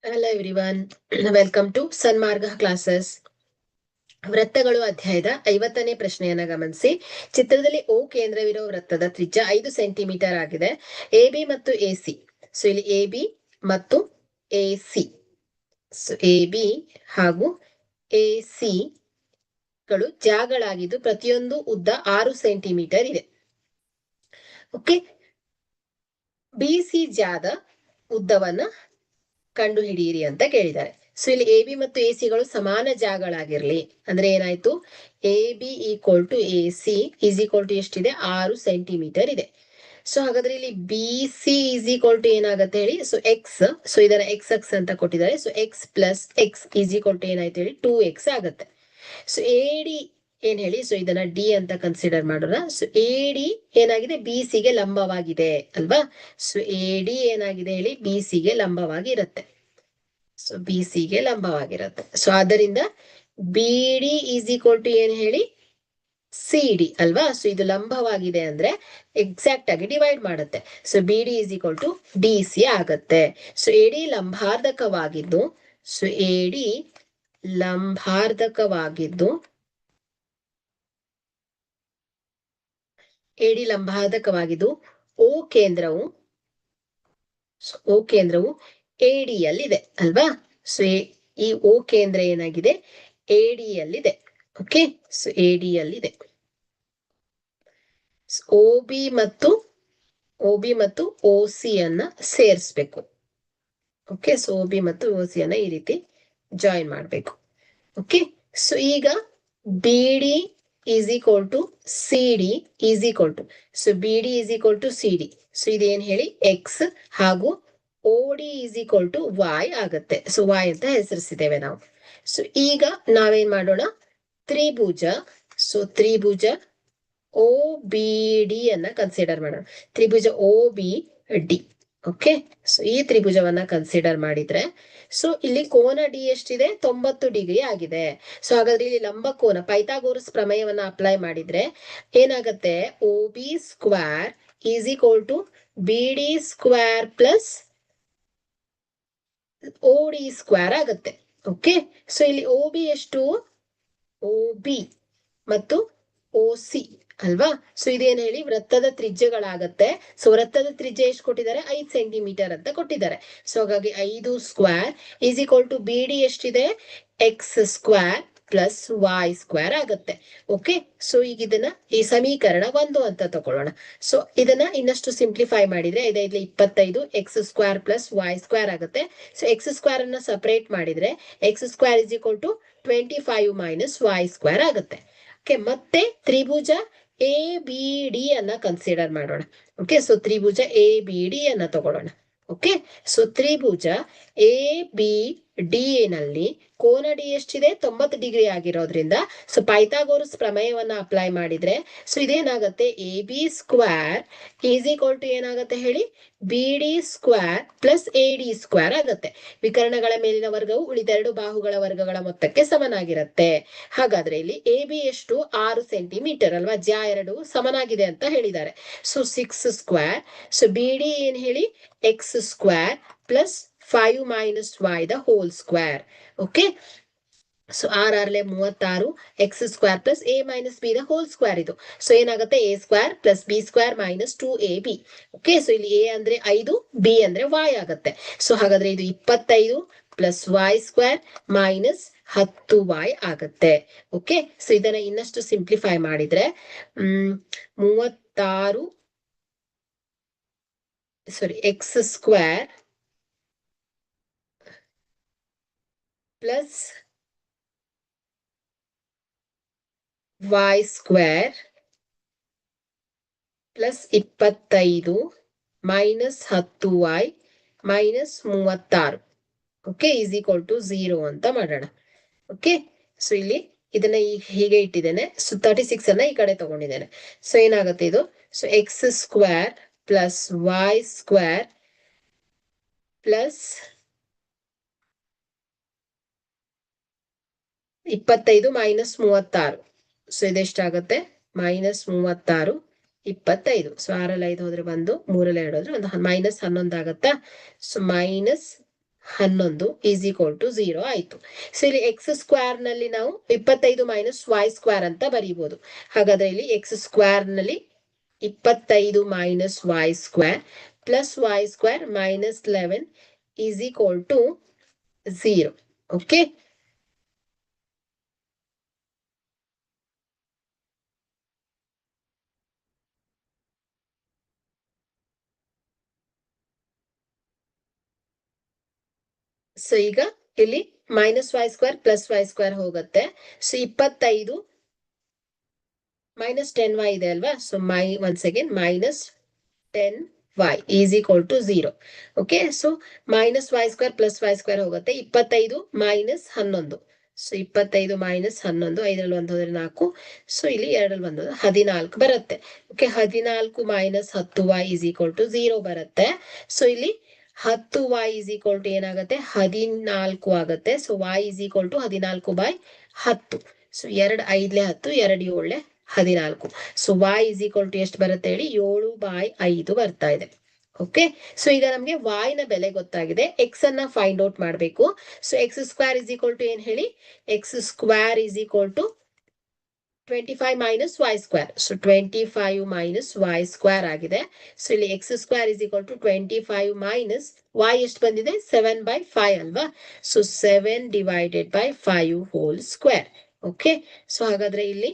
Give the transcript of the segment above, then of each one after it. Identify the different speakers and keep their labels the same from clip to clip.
Speaker 1: Hello everyone, welcome to Sanmarga classes. ವೃತ್ತಗಳು ಅಧ್ಯಾಯದ 50ನೇ ಪ್ರಶ್ನೆಯನ್ನ ಗಮನಿಸಿ. ಚಿತ್ರದಲ್ಲಿ ಓ ಕೇಂದ್ರವಿರೋ ವೃತ್ತದ ತ್ರಿಜ್ಯ 5 ಸೆಂಟಿಮೀಟರ್ ಆಗಿದೆ. ಎ ಬಿ ಮತ್ತು ಎ ಸಿ. ಸೊ ಇಲ್ಲಿ ಎ ಬಿ ಮತ್ತು ಎ ಸಿ, ಎ ಬಿ ಹಾಗೂ ಎ ಸಿ ಗಳು ಜಾಗಳಾಗಿದ್ದು ಪ್ರತಿಯೊಂದು ಉದ್ದ 6 ಸೆಂಟಿಮೀಟರ್ ಇದೆ. ಓಕೆ, ಬಿ ಸಿ ಜಾದ ಉದ್ದವನ್ನ ಕಂಡು ಹಿಡಿಯಿರಿ ಅಂತ ಕೇಳಿದ್ದಾರೆ. ಸೊ ಇಲ್ಲಿ ಎ ಬಿ ಮತ್ತು ಎ ಸಿಗಳು ಸಮಾನ ಜಾಗಳಾಗಿರ್ಲಿ ಅಂದ್ರೆ ಏನಾಯ್ತು, A B equal to A C is equal to ಎಷ್ಟಿದೆ, 6 ಸೆಂಟಿಮೀಟರ್ ಇದೆ. ಸೊ ಹಾಗಾದ್ರೆ ಇಲ್ಲಿ B C is equal to ಏನಾಗುತ್ತೆ ಹೇಳಿ, ಸೊ ಎಕ್ಸ್, ಸೊ ಇದನ್ನ ಎಕ್ಸ್ ಎಕ್ಸ್ ಅಂತ ಕೊಟ್ಟಿದ್ದಾರೆ. So x plus x is equal to ಏನಾಯ್ತು ಹೇಳಿ, 2x ಆಗುತ್ತೆ. ಸೊ ಎ ಡಿ ಏನ್ ಹೇಳಿ, ಸೊ ಇದನ್ನ ಡಿ ಅಂತ ಕನ್ಸಿಡರ್ ಮಾಡೋಣ. ಸೊ ಎ ಡಿ ಏನಾಗಿದೆ, ಬಿ ಗೆ ಲಂಬವಾಗಿದೆ ಅಲ್ವಾ. ಸೊ ಎ ಡಿ ಏನಾಗಿದೆ ಹೇಳಿ, ಬಿ ಗೆ ಲಂಬವಾಗಿರುತ್ತೆ. ಸೊ ಬಿ ಗೆ ಲಂಬವಾಗಿರುತ್ತೆ. ಸೊ ಆದ್ದರಿಂದ B D is equal to ಏನ್ ಹೇಳಿ, ಸಿ ಡಿ ಅಲ್ವಾ. ಸೊ ಇದು ಲಂಬವಾಗಿದೆ ಅಂದ್ರೆ ಎಕ್ಸಾಕ್ಟ್ ಆಗಿ ಡಿವೈಡ್ ಮಾಡುತ್ತೆ. So B D is equal to D C ಆಗತ್ತೆ. ಸೊ ಎ ಡಿ ಲಂಬಾರ್ಧಕವಾಗಿದ್ದು, ಸೊ ಎ ಡಿ ಲಂಬಾರ್ಧಕವಾಗಿದ್ದು ಎಡಿ ಲಂಬಾರ್ಧಕವಾಗಿದ್ದು ಓ ಕೇಂದ್ರವು ಎಡಿಯಲ್ಲಿದೆ ಅಲ್ವಾ. ಸೊ ಈ ಓ ಕೇಂದ್ರ ಏನಾಗಿದೆ, ಎಡಿಯಲ್ಲಿದೆ. ಓಕೆ, ಸೊ ಎಡಿಯಲ್ಲಿದೆ. ಓ ಬಿ ಮತ್ತು ಓ ಸಿ ಅನ್ನ ಸೇರಿಸ್ಬೇಕು. ಓಕೆ, ಸೊ ಓ ಬಿ ಮತ್ತು ಓ ಸಿ ಅನ್ನ ಈ ರೀತಿ ಜಾಯಿನ್ ಮಾಡ್ಬೇಕು. ಓಕೆ, ಸೊ ಈಗ B D is equal to C D is equal to, so B D is equal to C D. So ಇದೇನ್ ಹೇಳಿ, ಎಕ್ಸ್ ಹಾಗೂ O D is equal to Y ಆಗುತ್ತೆ. So Y ಅಂತ ಹೆಸರಿಸಿದ್ದೇವೆ ನಾವು. So ಈಗ ನಾವೇನ್ ಮಾಡೋಣ, ತ್ರಿಭುಜ, ಸೊ ತ್ರಿಭುಜ ಓ ಬಿ ಡಿ ಅನ್ನ ಕನ್ಸಿಡರ್ ಮಾಡೋಣ. ತ್ರಿಭುಜ O B D. Okay, so ಈ ತ್ರಿಭುಜವನ್ನ ಕನ್ಸಿಡರ್ ಮಾಡಿದ್ರೆ, ಸೊ ಇಲ್ಲಿ ಕೋನ ಡಿ ಎಷ್ಟಿದೆ, 90 ಡಿಗ್ರಿ ಆಗಿದೆ. ಸೊ ಹಾಗಾದ್ರೆ ಇಲ್ಲಿ ಲಂಬ ಕೋನ ಪೈಥಾಗೋರಸ್ ಪ್ರಮೇಯವನ್ನ ಅಪ್ಲೈ ಮಾಡಿದ್ರೆ ಏನಾಗತ್ತೆ, O B square is equal to B D square plus O D square ಆಗತ್ತೆ. ಓಕೆ, ಸೊ ಇಲ್ಲಿ ಓ ಬಿ ಎಷ್ಟು, ಓ ಬಿ ಮತ್ತು ಓ ಸಿ ಅಲ್ವಾ. ಸೊ ಇದೇನ್ ಹೇಳಿ, ವೃತ್ತದ ತ್ರಿಜ್ಯಗಳಾಗತ್ತೆ. ಸೊ ವೃತ್ತದ ತ್ರಿಜ್ಯ ಎಷ್ಟು ಕೊಟ್ಟಿದ್ದಾರೆ, 5 ಸೆಂಟಿಮೀಟರ್ ಅಂತ ಕೊಟ್ಟಿದ್ದಾರೆ. ಸೊ ಹಾಗಾಗಿ 5 square is equal to B D ಎಷ್ಟಿದೆ, X square plus Y square ಆಗತ್ತೆ. ಓಕೆ, ಸೊ ಈಗ ಇದನ್ನ ಈ ಸಮೀಕರಣ 1 ಅಂತ ತಗೊಳ್ಳೋಣ. ಸೊ ಇದನ್ನ ಇನ್ನಷ್ಟು ಸಿಂಪ್ಲಿಫೈ ಮಾಡಿದ್ರೆ 5 25 X square plus Y square ಆಗುತ್ತೆ. ಸೊ ಎಕ್ಸ್ ಸ್ಕ್ವೇರ್ ಅನ್ನ ಸಪರೇಟ್ ಮಾಡಿದ್ರೆ X square is equal to 25 minus Y square ಆಗುತ್ತೆ. ಓಕೆ, ಮತ್ತೆ ತ್ರಿಭುಜ ಎ ಬಿ ಡಿ ಅನ್ನ ಕನ್ಸಿಡರ್ ಮಾಡೋಣ. ಓಕೆ, ಸೊ ತ್ರಿಭುಜ ಎ ಬಿ ಡಿ ಅನ್ನ ತಗೊಳ್ಳೋಣ. ಓಕೆ, ಸೊ ತ್ರಿಭುಜ ಎ ಬಿ ಡಿ ನಲ್ಲಿ ಕೋನ ಡಿ ಎಷ್ಟಿದೆ, 90 ಡಿಗ್ರಿ ಆಗಿರೋದ್ರಿಂದ ಸೊ ಪೈಥಾಗೋರಸ್ ಪ್ರಮೇಯವನ್ನ ಅಪ್ಲೈ ಮಾಡಿದ್ರೆ ಸೊ ಇದೇನಾಗತ್ತೆ, A B square is equal to ಏನಾಗತ್ತೆ ಹೇಳಿ, B D square plus A D square ಆಗತ್ತೆ. ವಿಕರ್ಣಗಳ ಮೇಲಿನ ವರ್ಗವು ಉಳಿದೆರಡು ಬಾಹುಗಳ ವರ್ಗಗಳ ಮೊತ್ತಕ್ಕೆ ಸಮನಾಗಿರುತ್ತೆ. ಹಾಗಾದ್ರೆ ಇಲ್ಲಿ ಎ ಬಿ ಎಷ್ಟು, 6 ಸೆಂಟಿಮೀಟರ್ ಅಲ್ವಾ, ಜ್ಯಾ 2 ಸಮನಾಗಿದೆ ಅಂತ ಹೇಳಿದ್ದಾರೆ. So 6 square, so B D ಏನ್ ಹೇಳಿ, x square plus 5 minus why the whole square. Okay, so 6 36 x square plus A minus B the whole square. ಇದು ಸೊ ಏನಾಗುತ್ತೆ, A square plus B square minus 2ab. Okay, so ಇಲ್ಲಿ A ಅಂದ್ರೆ 5, B ಅಂದ್ರೆ y ಆಗತ್ತೆ. So ಹಾಗಾದ್ರೆ ಇದು 25 plus Y square minus 10y ಆಗತ್ತೆ. Okay, so ಇದನ್ನ ಇನ್ನಷ್ಟು ಸಿಂಪ್ಲಿಫೈ ಮಾಡಿದ್ರೆ 36 x square plus Y square plus 25 minus 10y minus 36. Okay, is equal to 0 ಅಂತ ಮಾಡೋಣ. ಓಕೆ, ಸೊ ಇಲ್ಲಿ ಇದನ್ನ ಹೀಗೆ ಇಟ್ಟಿದ್ದೇನೆ. ಸೊ 36 ಅನ್ನ ಈ ಕಡೆ ತಗೊಂಡಿದ್ದೇನೆ. ಸೊ ಏನಾಗುತ್ತೆ ಇದು, so X square plus Y square plus 25 minus 36. So ಇದೆಷ್ಟಾಗುತ್ತೆ, ಮೈನಸ್ 36 25. ಸೊ 6 5 ಹೋದ್ರೆ 1, 3 2 ಹೋದ್ರೆ 1, ಮೈನಸ್ 11 ಆಗತ್ತಾ. So minus 11 is equal to 0 ಆಯ್ತು. ಸೊ ಇಲ್ಲಿ ಎಕ್ಸ್ ಸ್ಕ್ವೇರ್ ನಲ್ಲಿ ನಾವು 25 ಮೈನಸ್ ವೈ ಸ್ಕ್ವೇರ್ ಅಂತ ಬರೀಬಹುದು. ಹಾಗಾದ್ರೆ ಇಲ್ಲಿ ಎಕ್ಸ್ ಸ್ಕ್ವೇರ್ ನಲ್ಲಿ 25 minus Y square plus Y square minus 11 is equal to 0. Okay, so ಈಗ ಇಲ್ಲಿ minus Y square plus Y square ಹೋಗುತ್ತೆ. ಸೊ 25 ಮೈನಸ್ 10y ಇದೆ ಅಲ್ವಾ, so once again minus 10y is equal to 0. Okay, so minus Y square plus Y square ಹೋಗುತ್ತೆ. 25 minus 11, so 25 minus 11, 5ರಲ್ಲಿ 1 ಹೋದ್ರೆ 4, so ಇಲ್ಲಿ 2ರಲ್ಲಿ 1 ಹೋದ್ರೆ 14 ಬರುತ್ತೆ. Okay, 14 minus 10y is equal to 0 ಬರುತ್ತೆ. So ಇಲ್ಲಿ 10y ಈಸ್ ಈಕ್ವಲ್ ಟು ಏನಾಗುತ್ತೆ, 14 ಆಗುತ್ತೆ. So y is equal to 14/10. So 2 5 10, 2 7 14. So y is equal to ಎಷ್ಟು ಬರುತ್ತೆ ಹೇಳಿ, 7/5 ಬರ್ತಾ ಇದೆ. ಓಕೆ, ಸೊ ಈಗ ನಮ್ಗೆ y ನ ಬೆಲೆ ಗೊತ್ತಾಗಿದೆ. ಎಕ್ಸ್ ಅನ್ನ ಫೈಂಡ್ ಔಟ್ ಮಾಡಬೇಕು. So X square is equal to ಏನ್ ಹೇಳಿ, x square is equal to 25 minus Y square. So 25 minus Y square ಆಗಿದೆ. ಸೊ ಇಲ್ಲಿ x square is equal to 25 minus y ಎಷ್ಟು ಬಂದಿದೆ, 7/5 ಅಲ್ವಾ. So 7 divided by 5 whole square. Okay, so ಹಾಗಾದ್ರೆ ಇಲ್ಲಿ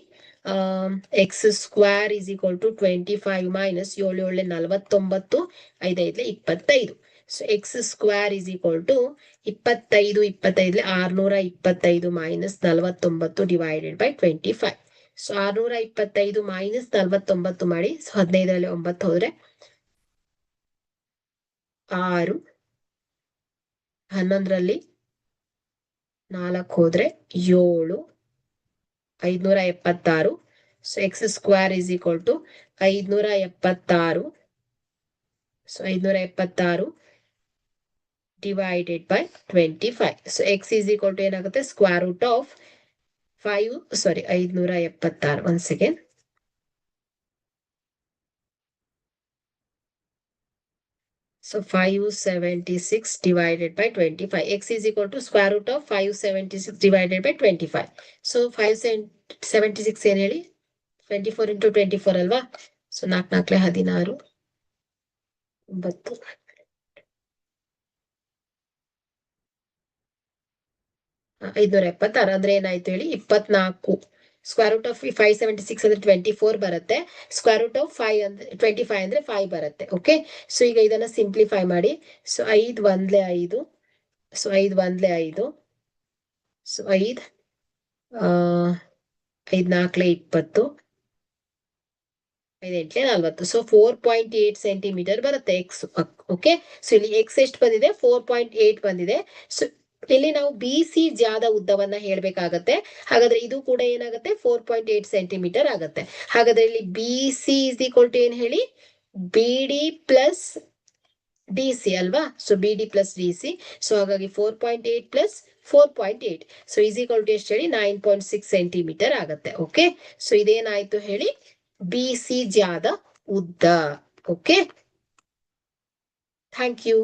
Speaker 1: x square is equal to 25 minus 7 7 49, 5 5 25. So X square is equal to 25 25 625 minus 49 divided by 25. So 625 minus 49 ಮಾಡಿ. So 15ರಲ್ಲಿ 9 ಹೋದ್ರೆ 6, 11ರಲ್ಲಿ 4 ಹೋದ್ರೆ 7, 576. So X square is equal to 576. So 576 divided by 25. So X is equal to ಏನಾಗುತ್ತೆ, square root of 576 once again. So 576 divided by 25. X is equal to square root of 576 divided by 25. So 576 ಏನ್ ಹೇಳಿ, 24 into 24 ಅಲ್ವಾ. So 4 4 16, 9, 576 ಅಂದ್ರೆ ಏನಾಯ್ತು ಹೇಳಿ, 24. Square root of 576 ಅಂದ್ರೆ 24 ಬರುತ್ತೆ. Square root of 5 ಅಂದ್ರೆ 25 ಅಂದ್ರೆ 5 ಬರುತ್ತೆ. ಓಕೆ, ಸೊ ಈಗ ಇದನ್ನ ಸಿಂಪ್ಲಿಫೈ ಮಾಡಿ. So 5 1 5, so 5 1 5, so 5 5 4 20, 5 8 40. So 4.8 centimetre ಬರುತ್ತೆ ಎಕ್ಸ್. ಓಕೆ, ಸೊ ಇಲ್ಲಿ ಎಕ್ಸ್ ಎಷ್ಟು ಬಂದಿದೆ, 4.8 ಬಂದಿದೆ. ಸೊ ಇಲ್ಲಿ ನಾವು ಬಿ ಸಿ ಜಾದ ಉದ್ದವನ್ನ ಹೇಳ್ಬೇಕಾಗತ್ತೆ. ಹಾಗಾದ್ರೆ ಇದು ಕೂಡ ಏನಾಗುತ್ತೆ, 4.8 ಸೆಂಟಿಮೀಟರ್ ಆಗತ್ತೆ. ಹಾಗಾದ್ರೆ ಇಲ್ಲಿ B C is equal to ಏನ್ ಹೇಳಿ, B D plus D C ಅಲ್ವಾ. So B D plus D C. So ಹಾಗಾಗಿ 4.8 plus 4.8, so is equal to ಎಷ್ಟು ಹೇಳಿ, 9.6 ಸೆಂಟಿಮೀಟರ್ ಆಗತ್ತೆ. ಓಕೆ, ಸೊ ಇದೇನಾಯ್ತು ಹೇಳಿ, ಬಿ ಸಿ ಜಾದ ಉದ್ದ. Okay, thank you.